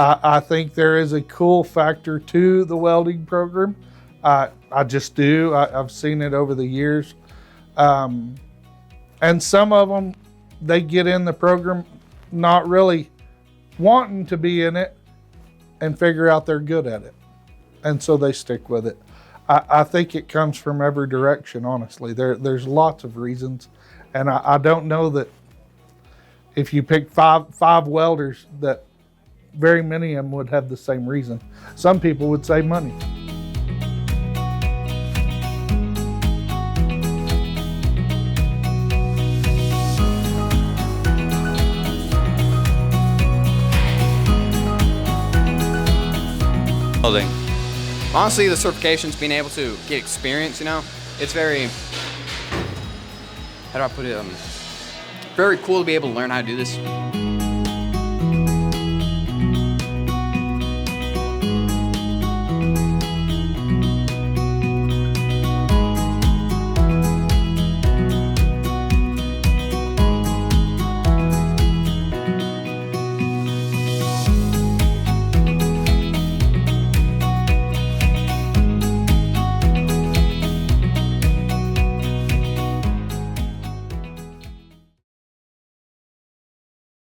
I think there is a cool factor to the welding program. I just do. I've seen it over the years. And some of them, they get in the program not really wanting to be in it and figure out they're good at it. And so they stick with it. I think it comes from every direction, honestly. There's lots of reasons. And I don't know that if you pick five welders, that very many of them would have the same reason. Some people would say money. Welding. Honestly, the certifications, being able to get experience, it's very, how do I put it, very cool to be able to learn how to do this.